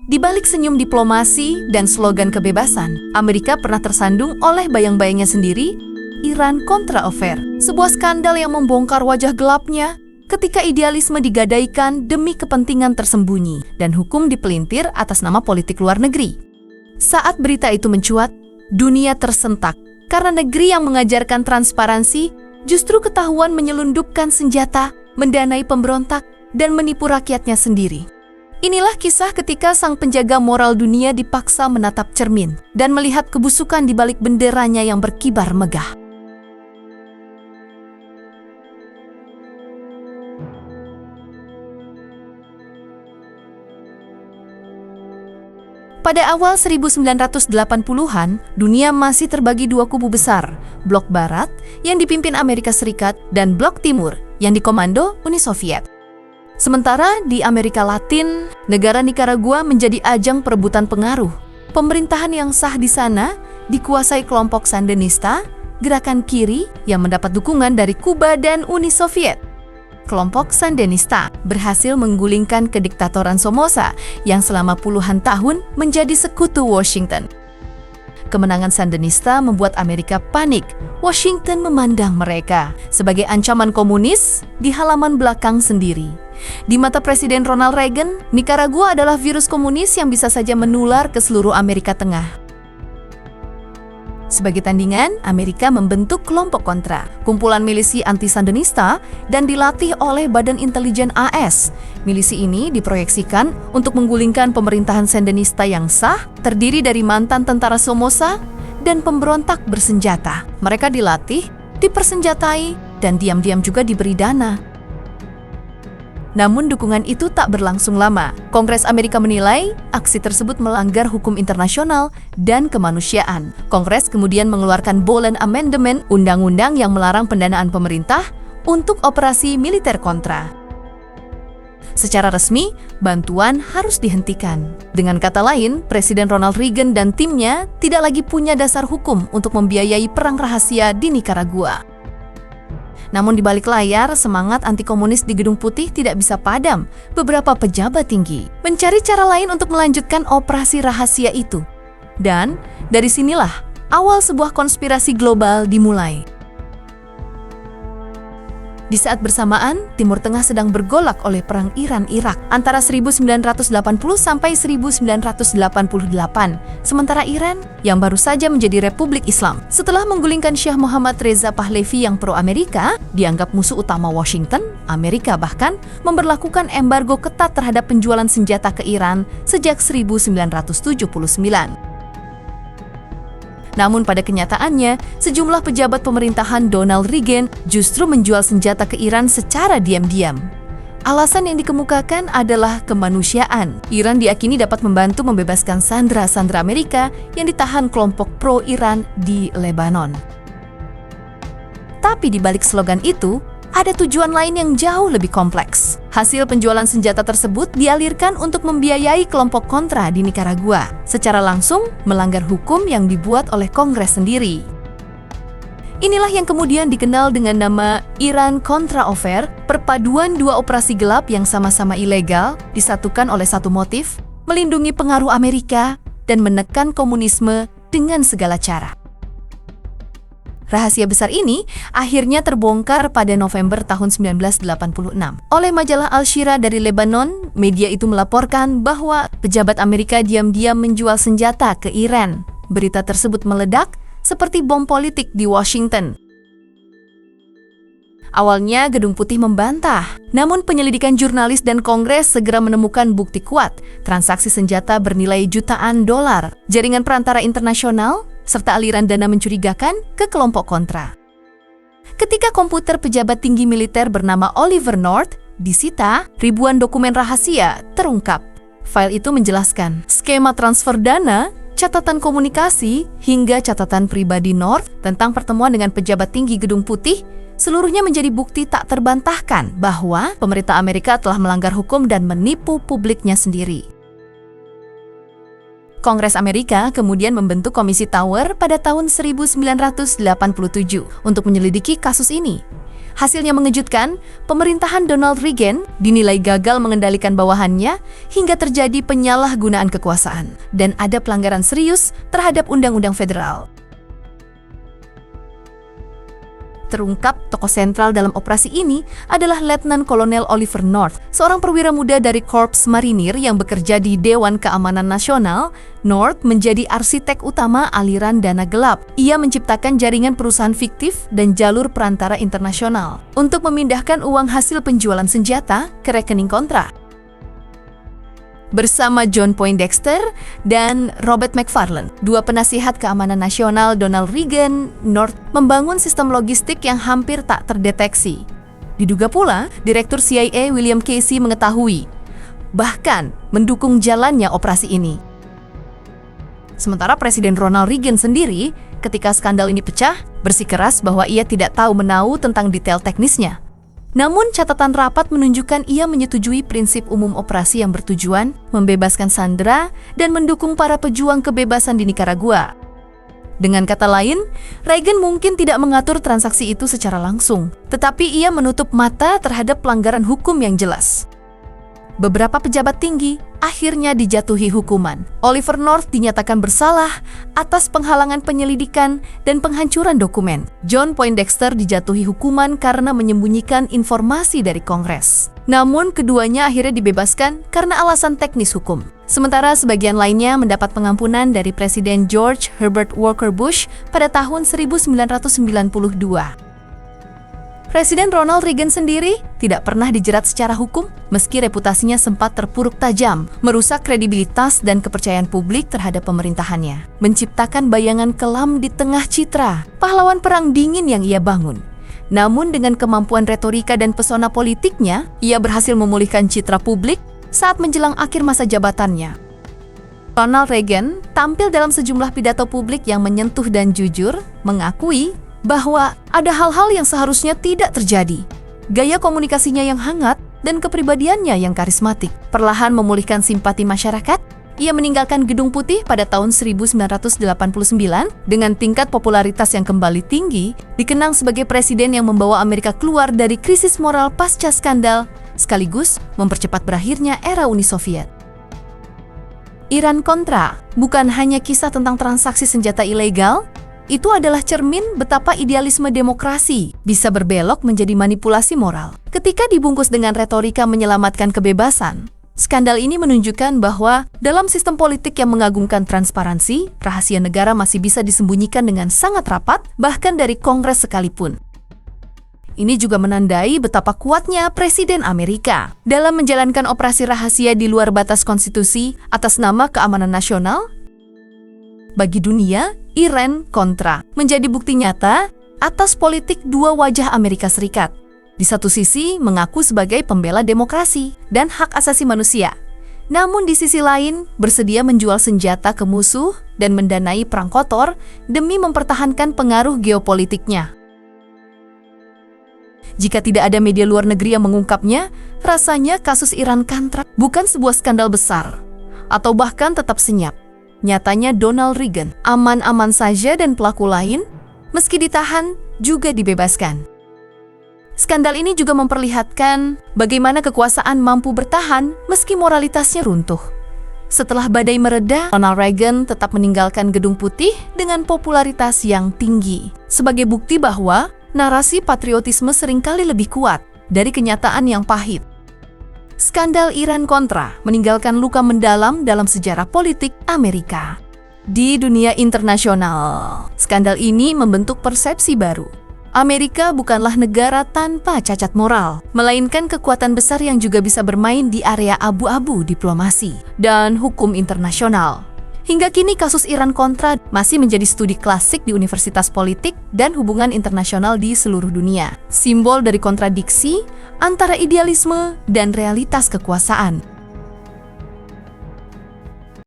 Di balik senyum diplomasi dan slogan kebebasan, Amerika pernah tersandung oleh bayang-bayangnya sendiri, Iran Contra Affair, sebuah skandal yang membongkar wajah gelapnya ketika idealisme digadaikan demi kepentingan tersembunyi dan hukum dipelintir atas nama politik luar negeri. Saat berita itu mencuat, dunia tersentak karena negeri yang mengajarkan transparansi justru ketahuan menyelundupkan senjata, mendanai pemberontak, dan menipu rakyatnya sendiri. Inilah kisah ketika sang penjaga moral dunia dipaksa menatap cermin dan melihat kebusukan di balik benderanya yang berkibar megah. Pada awal 1980-an, dunia masih terbagi dua kubu besar, Blok Barat yang dipimpin Amerika Serikat dan Blok Timur yang dikomando Uni Soviet. Sementara di Amerika Latin, negara Nicaragua menjadi ajang perebutan pengaruh. Pemerintahan yang sah di sana dikuasai kelompok Sandinista, gerakan kiri yang mendapat dukungan dari Kuba dan Uni Soviet. Kelompok Sandinista berhasil menggulingkan kediktatoran Somoza yang selama puluhan tahun menjadi sekutu Washington. Kemenangan Sandinista membuat Amerika panik. Washington memandang mereka sebagai ancaman komunis di halaman belakang sendiri. Di mata Presiden Ronald Reagan, Nicaragua adalah virus komunis yang bisa saja menular ke seluruh Amerika Tengah. Sebagai tandingan, Amerika membentuk kelompok kontra, kumpulan milisi anti-Sandinista, dan dilatih oleh Badan Intelijen AS. Milisi ini diproyeksikan untuk menggulingkan pemerintahan Sandinista yang sah, terdiri dari mantan tentara Somoza dan pemberontak bersenjata. Mereka dilatih, dipersenjatai, dan diam-diam juga diberi dana. Namun dukungan itu tak berlangsung lama. Kongres Amerika menilai aksi tersebut melanggar hukum internasional dan kemanusiaan. Kongres kemudian mengeluarkan Boland Amendment, undang-undang yang melarang pendanaan pemerintah untuk operasi militer kontra. Secara resmi, bantuan harus dihentikan. Dengan kata lain, Presiden Ronald Reagan dan timnya tidak lagi punya dasar hukum untuk membiayai perang rahasia di Nicaragua. Namun di balik layar, semangat anti-komunis di Gedung Putih tidak bisa padam. Beberapa pejabat tinggi mencari cara lain untuk melanjutkan operasi rahasia itu. Dan dari sinilah awal sebuah konspirasi global dimulai. Di saat bersamaan, Timur Tengah sedang bergolak oleh perang Iran-Irak antara 1980 sampai 1988. Sementara Iran, yang baru saja menjadi Republik Islam, setelah menggulingkan Syah Muhammad Reza Pahlavi yang pro-Amerika, dianggap musuh utama Washington, Amerika bahkan memberlakukan embargo ketat terhadap penjualan senjata ke Iran sejak 1979. Namun pada kenyataannya, sejumlah pejabat pemerintahan Donald Reagan justru menjual senjata ke Iran secara diam-diam. Alasan yang dikemukakan adalah kemanusiaan. Iran diakini dapat membantu membebaskan sandera-sandera Amerika yang ditahan kelompok pro-Iran di Lebanon. Tapi di balik slogan itu, ada tujuan lain yang jauh lebih kompleks. Hasil penjualan senjata tersebut dialirkan untuk membiayai kelompok kontra di Nicaragua, secara langsung melanggar hukum yang dibuat oleh Kongres sendiri. Inilah yang kemudian dikenal dengan nama Iran Contra Affair, perpaduan dua operasi gelap yang sama-sama ilegal, disatukan oleh satu motif, melindungi pengaruh Amerika dan menekan komunisme dengan segala cara. Rahasia besar ini akhirnya terbongkar pada November tahun 1986. Oleh majalah Al-Shira dari Lebanon, media itu melaporkan bahwa pejabat Amerika diam-diam menjual senjata ke Iran. Berita tersebut meledak seperti bom politik di Washington. Awalnya Gedung Putih membantah, namun penyelidikan jurnalis dan Kongres segera menemukan bukti kuat. Transaksi senjata bernilai jutaan dolar, jaringan perantara internasional, serta aliran dana mencurigakan ke kelompok kontra. Ketika komputer pejabat tinggi militer bernama Oliver North disita, ribuan dokumen rahasia terungkap. File itu menjelaskan skema transfer dana, catatan komunikasi, hingga catatan pribadi North tentang pertemuan dengan pejabat tinggi Gedung Putih. Seluruhnya menjadi bukti tak terbantahkan bahwa pemerintah Amerika telah melanggar hukum dan menipu publiknya sendiri. Kongres Amerika kemudian membentuk Komisi Tower pada tahun 1987 untuk menyelidiki kasus ini. Hasilnya mengejutkan, pemerintahan Donald Reagan dinilai gagal mengendalikan bawahannya hingga terjadi penyalahgunaan kekuasaan dan ada pelanggaran serius terhadap undang-undang federal. Terungkap tokoh sentral dalam operasi ini adalah Letnan Kolonel Oliver North, seorang perwira muda dari Korps Marinir yang bekerja di Dewan Keamanan Nasional. North menjadi arsitek utama aliran dana gelap. Ia menciptakan jaringan perusahaan fiktif dan jalur perantara internasional untuk memindahkan uang hasil penjualan senjata ke rekening kontra. Bersama John Poindexter dan Robert McFarlane, dua penasihat keamanan nasional Donald Reagan, North membangun sistem logistik yang hampir tak terdeteksi. Diduga pula, Direktur CIA William Casey mengetahui, bahkan mendukung jalannya operasi ini. Sementara Presiden Ronald Reagan sendiri, ketika skandal ini pecah, bersikeras bahwa ia tidak tahu menahu tentang detail teknisnya. Namun catatan rapat menunjukkan ia menyetujui prinsip umum operasi yang bertujuan membebaskan sandera dan mendukung para pejuang kebebasan di Nicaragua. Dengan kata lain, Reagan mungkin tidak mengatur transaksi itu secara langsung, tetapi ia menutup mata terhadap pelanggaran hukum yang jelas. Beberapa pejabat tinggi akhirnya dijatuhi hukuman. Oliver North dinyatakan bersalah atas penghalangan penyelidikan dan penghancuran dokumen. John Poindexter dijatuhi hukuman karena menyembunyikan informasi dari Kongres. Namun keduanya akhirnya dibebaskan karena alasan teknis hukum. Sementara sebagian lainnya mendapat pengampunan dari Presiden George Herbert Walker Bush pada tahun 1992. Presiden Ronald Reagan sendiri tidak pernah dijerat secara hukum, meski reputasinya sempat terpuruk tajam, merusak kredibilitas dan kepercayaan publik terhadap pemerintahannya, menciptakan bayangan kelam di tengah citra pahlawan perang dingin yang ia bangun. Namun dengan kemampuan retorika dan pesona politiknya, ia berhasil memulihkan citra publik saat menjelang akhir masa jabatannya. Ronald Reagan tampil dalam sejumlah pidato publik yang menyentuh dan jujur, mengakui bahwa ada hal-hal yang seharusnya tidak terjadi. Gaya komunikasinya yang hangat dan kepribadiannya yang karismatik perlahan memulihkan simpati masyarakat. Ia meninggalkan Gedung Putih pada tahun 1989 dengan tingkat popularitas yang kembali tinggi, dikenang sebagai presiden yang membawa Amerika keluar dari krisis moral pasca skandal, sekaligus mempercepat berakhirnya era Uni Soviet. Iran-Contra bukan hanya kisah tentang transaksi senjata ilegal, itu adalah cermin betapa idealisme demokrasi bisa berbelok menjadi manipulasi moral. Ketika dibungkus dengan retorika menyelamatkan kebebasan, skandal ini menunjukkan bahwa dalam sistem politik yang mengagungkan transparansi, rahasia negara masih bisa disembunyikan dengan sangat rapat, bahkan dari Kongres sekalipun. Ini juga menandai betapa kuatnya Presiden Amerika dalam menjalankan operasi rahasia di luar batas konstitusi atas nama keamanan nasional. Bagi dunia, Iran-Contra menjadi bukti nyata atas politik dua wajah Amerika Serikat. Di satu sisi mengaku sebagai pembela demokrasi dan hak asasi manusia, namun di sisi lain bersedia menjual senjata ke musuh dan mendanai perang kotor demi mempertahankan pengaruh geopolitiknya. Jika tidak ada media luar negeri yang mengungkapnya, rasanya kasus Iran-Contra bukan sebuah skandal besar, atau bahkan tetap senyap. Nyatanya Donald Reagan aman-aman saja dan pelaku lain, meski ditahan, juga dibebaskan. Skandal ini juga memperlihatkan bagaimana kekuasaan mampu bertahan meski moralitasnya runtuh. Setelah badai mereda, Ronald Reagan tetap meninggalkan Gedung Putih dengan popularitas yang tinggi, sebagai bukti bahwa narasi patriotisme seringkali lebih kuat dari kenyataan yang pahit. Skandal Iran-Contra meninggalkan luka mendalam dalam sejarah politik Amerika. Di dunia internasional, skandal ini membentuk persepsi baru. Amerika bukanlah negara tanpa cacat moral, melainkan kekuatan besar yang juga bisa bermain di area abu-abu diplomasi dan hukum internasional. Hingga kini kasus Iran-Contra masih menjadi studi klasik di universitas politik dan hubungan internasional di seluruh dunia. Simbol dari kontradiksi antara idealisme dan realitas kekuasaan.